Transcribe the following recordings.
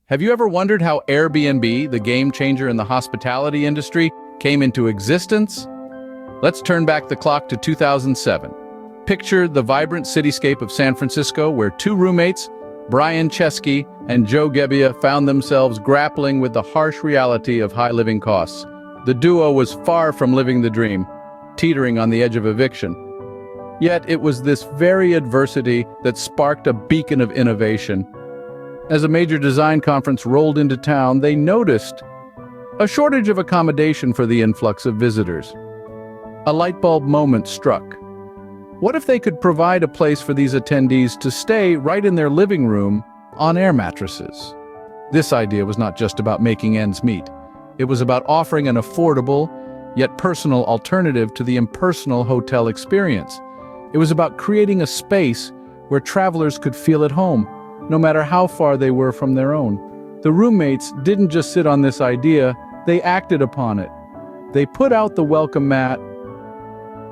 Have you ever wondered how Airbnb, the game changer in the hospitality industry, came into existence? Let's turn back the clock to 2007. Picture the vibrant cityscape of San Francisco, where two roommates, Brian Chesky and Joe Gebbia, found themselves grappling with the harsh reality of high living costs. The duo was far from living the dream, teetering on the edge of eviction. Yet it was this very adversity that sparked a beacon of innovation. As a major design conference rolled into town, they noticed a shortage of accommodation for the influx of visitors. A light bulb moment struck. What if they could provide a place for these attendees to stay right in their living room on air mattresses? This idea was not just about making ends meet. It was about offering an affordable, yet personal alternative to the impersonal hotel experience. It was about creating a space where travelers could feel at home, no matter how far they were from their own. The roommates didn't just sit on this idea, they acted upon it. They put out the welcome mat,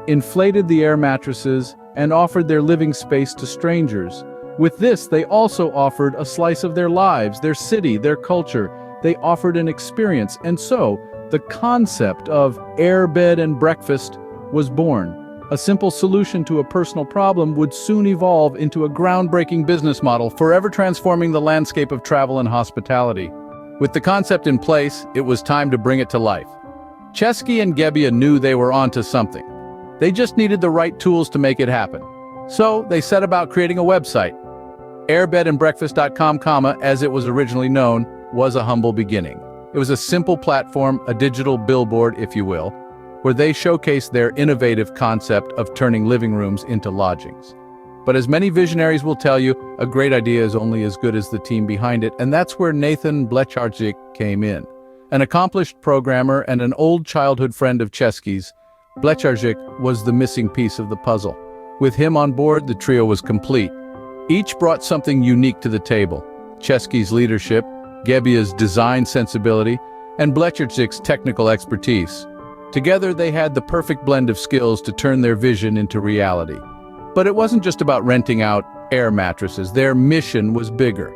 inflated the air mattresses, and offered their living space to strangers. With this, they also offered a slice of their lives, their city, their culture. They offered an experience, and so the concept of air, bed, and breakfast was born. A simple solution to a personal problem would soon evolve into a groundbreaking business model, forever transforming the landscape of travel and hospitality. With the concept in place, it was time to bring it to life. Chesky and Gebbia knew they were onto something. They just needed the right tools to make it happen. So they set about creating a website. Airbedandbreakfast.com, as it was originally known, was a humble beginning. It was a simple platform, a digital billboard, if you will, where they showcased their innovative concept of turning living rooms into lodgings. But as many visionaries will tell you, a great idea is only as good as the team behind it, and that's where Nathan Blecharczyk came in. An accomplished programmer and an old childhood friend of Chesky's, Blecharczyk was the missing piece of the puzzle. With him on board, the trio was complete. Each brought something unique to the table: Chesky's leadership, Gebbia's design sensibility, and Blecharczyk's technical expertise. Together, they had the perfect blend of skills to turn their vision into reality. But it wasn't just about renting out air mattresses. Their mission was bigger.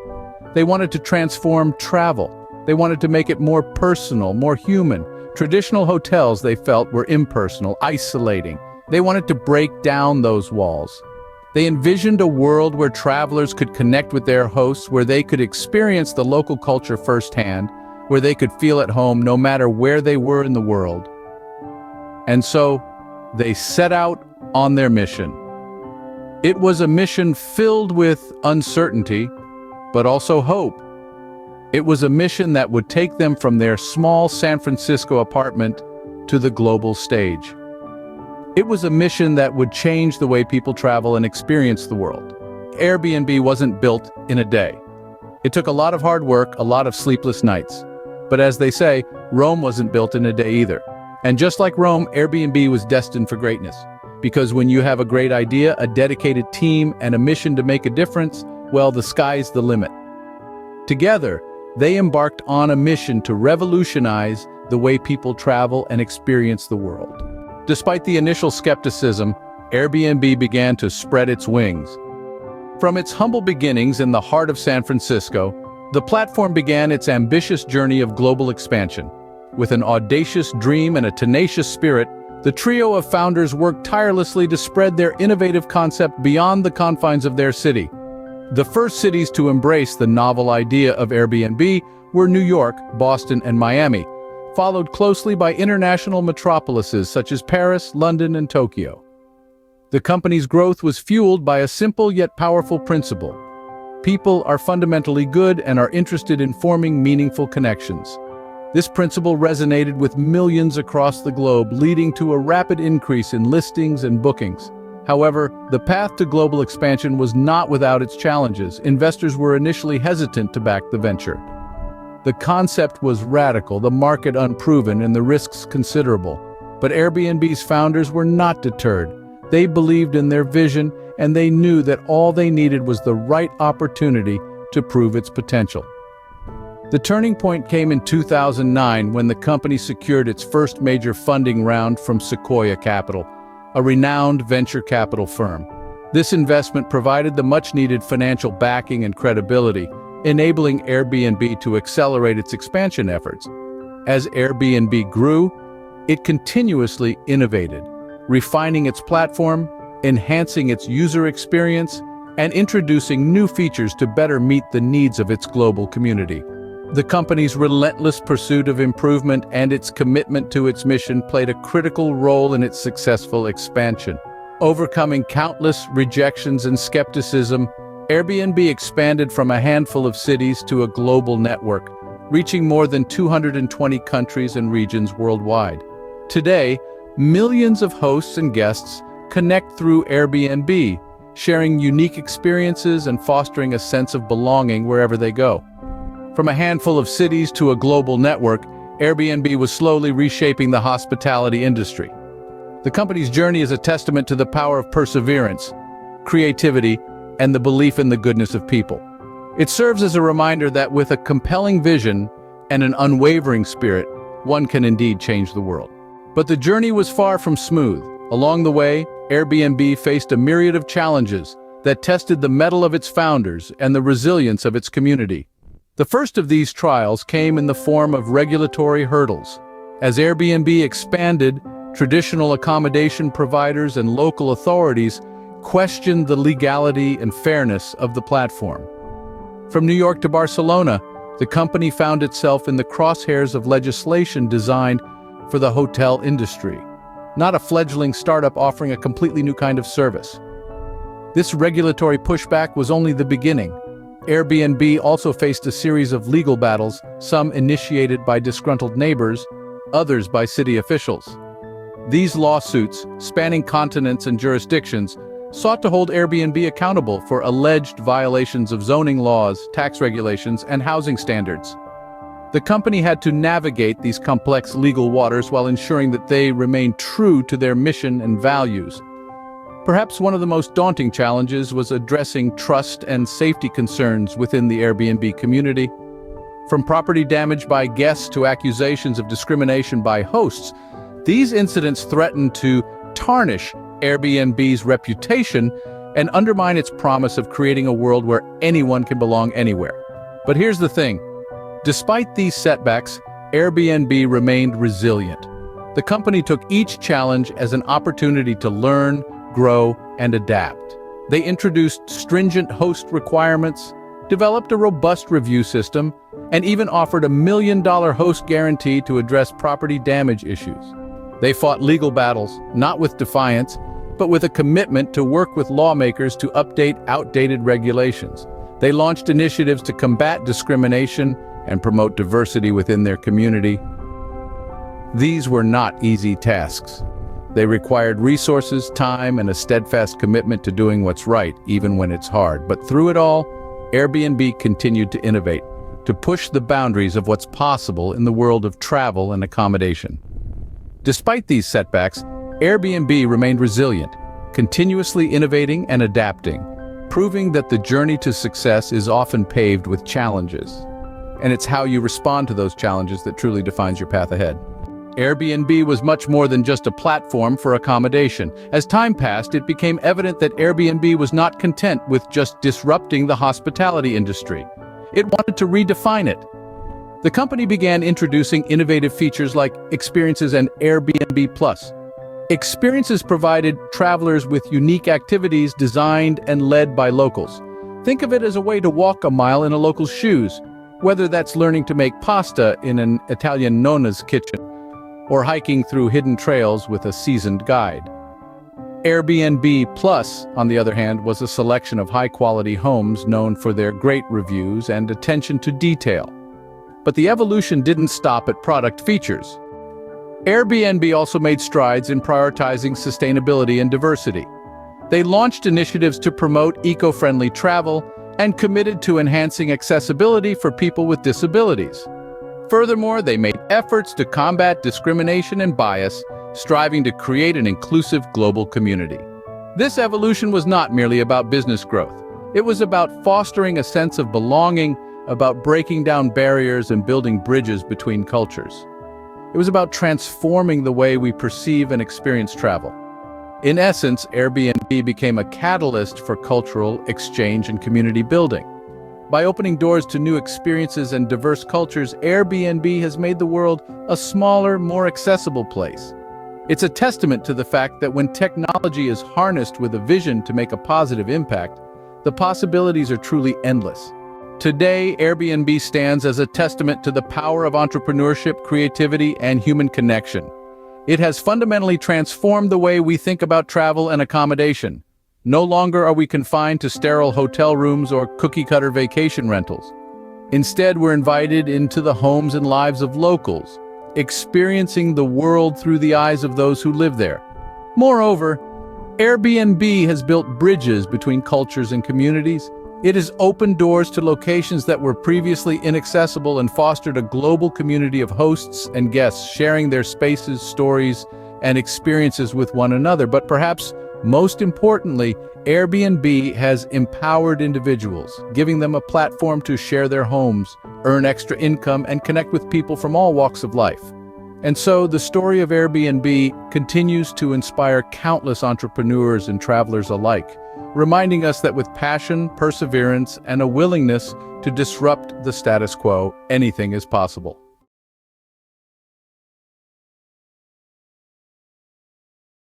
They wanted to transform travel. They wanted to make it more personal, more human. Traditional hotels, they felt, were impersonal, isolating. They wanted to break down those walls. They envisioned a world where travelers could connect with their hosts, where they could experience the local culture firsthand, where they could feel at home no matter where they were in the world. And so, they set out on their mission. It was a mission filled with uncertainty, but also hope. It was a mission that would take them from their small San Francisco apartment to the global stage. It was a mission that would change the way people travel and experience the world. Airbnb wasn't built in a day. It took a lot of hard work, a lot of sleepless nights. But as they say, Rome wasn't built in a day either. And just like Rome, Airbnb was destined for greatness. Because when you have a great idea, a dedicated team, and a mission to make a difference, well, the sky's the limit. Together, they embarked on a mission to revolutionize the way people travel and experience the world. Despite the initial skepticism, Airbnb began to spread its wings. From its humble beginnings in the heart of San Francisco, the platform began its ambitious journey of global expansion. With an audacious dream and a tenacious spirit, the trio of founders worked tirelessly to spread their innovative concept beyond the confines of their city. The first cities to embrace the novel idea of Airbnb were New York, Boston, and Miami, followed closely by international metropolises such as Paris, London, and Tokyo. The company's growth was fueled by a simple yet powerful principle. People are fundamentally good and are interested in forming meaningful connections. This principle resonated with millions across the globe, leading to a rapid increase in listings and bookings. However, the path to global expansion was not without its challenges. Investors were initially hesitant to back the venture. The concept was radical, the market unproven, and the risks considerable. But Airbnb's founders were not deterred. They believed in their vision, and they knew that all they needed was the right opportunity to prove its potential. The turning point came in 2009 when the company secured its first major funding round from Sequoia Capital, a renowned venture capital firm. This investment provided the much-needed financial backing and credibility, enabling Airbnb to accelerate its expansion efforts. As Airbnb grew, it continuously innovated, refining its platform, enhancing its user experience, and introducing new features to better meet the needs of its global community. The company's relentless pursuit of improvement and its commitment to its mission played a critical role in its successful expansion. Overcoming countless rejections and skepticism, Airbnb expanded from a handful of cities to a global network, reaching more than 220 countries and regions worldwide. Today, millions of hosts and guests connect through Airbnb, sharing unique experiences and fostering a sense of belonging wherever they go. From a handful of cities to a global network, Airbnb was slowly reshaping the hospitality industry. The company's journey is a testament to the power of perseverance, creativity, and the belief in the goodness of people. It serves as a reminder that with a compelling vision and an unwavering spirit, one can indeed change the world. But the journey was far from smooth. Along the way, Airbnb faced a myriad of challenges that tested the mettle of its founders and the resilience of its community. The first of these trials came in the form of regulatory hurdles. As Airbnb expanded, traditional accommodation providers and local authorities questioned the legality and fairness of the platform. From New York to Barcelona, the company found itself in the crosshairs of legislation designed for the hotel industry, not a fledgling startup offering a completely new kind of service. This regulatory pushback was only the beginning. Airbnb also faced a series of legal battles, some initiated by disgruntled neighbors, others by city officials. These lawsuits, spanning continents and jurisdictions, sought to hold Airbnb accountable for alleged violations of zoning laws, tax regulations, and housing standards. The company had to navigate these complex legal waters while ensuring that they remained true to their mission and values. Perhaps one of the most daunting challenges was addressing trust and safety concerns within the Airbnb community. From property damage by guests to accusations of discrimination by hosts, these incidents threatened to tarnish Airbnb's reputation and undermine its promise of creating a world where anyone can belong anywhere. But here's the thing. Despite these setbacks, Airbnb remained resilient. The company took each challenge as an opportunity to learn, grow, and adapt. They introduced stringent host requirements, developed a robust review system, and even offered a $1 million host guarantee to address property damage issues. They fought legal battles, not with defiance, but with a commitment to work with lawmakers to update outdated regulations. They launched initiatives to combat discrimination and promote diversity within their community. These were not easy tasks. They required resources, time, and a steadfast commitment to doing what's right, even when it's hard. But through it all, Airbnb continued to innovate, to push the boundaries of what's possible in the world of travel and accommodation. Despite these setbacks, Airbnb remained resilient, continuously innovating and adapting, proving that the journey to success is often paved with challenges. And it's how you respond to those challenges that truly defines your path ahead. Airbnb was much more than just a platform for accommodation. As time passed, it became evident that Airbnb was not content with just disrupting the hospitality industry. It wanted to redefine it. The company began introducing innovative features like Experiences and Airbnb Plus. Experiences provided travelers with unique activities designed and led by locals. Think of it as a way to walk a mile in a local's shoes, whether that's learning to make pasta in an Italian nonna's kitchen, or hiking through hidden trails with a seasoned guide. Airbnb Plus, on the other hand, was a selection of high-quality homes known for their great reviews and attention to detail. But the evolution didn't stop at product features. Airbnb also made strides in prioritizing sustainability and diversity. They launched initiatives to promote eco-friendly travel and committed to enhancing accessibility for people with disabilities. Furthermore, they made efforts to combat discrimination and bias, striving to create an inclusive global community. This evolution was not merely about business growth. It was about fostering a sense of belonging, about breaking down barriers and building bridges between cultures. It was about transforming the way we perceive and experience travel. In essence, Airbnb became a catalyst for cultural exchange and community building. By opening doors to new experiences and diverse cultures, Airbnb has made the world a smaller, more accessible place. It's a testament to the fact that when technology is harnessed with a vision to make a positive impact, the possibilities are truly endless. Today, Airbnb stands as a testament to the power of entrepreneurship, creativity, and human connection. It has fundamentally transformed the way we think about travel and accommodation. No longer are we confined to sterile hotel rooms or cookie-cutter vacation rentals. Instead, we're invited into the homes and lives of locals, experiencing the world through the eyes of those who live there. Moreover, Airbnb has built bridges between cultures and communities. It has opened doors to locations that were previously inaccessible and fostered a global community of hosts and guests sharing their spaces, stories, and experiences with one another. But perhaps most importantly, Airbnb has empowered individuals, giving them a platform to share their homes, earn extra income, and connect with people from all walks of life. And so the story of Airbnb continues to inspire countless entrepreneurs and travelers alike, reminding us that with passion, perseverance, and a willingness to disrupt the status quo, anything is possible.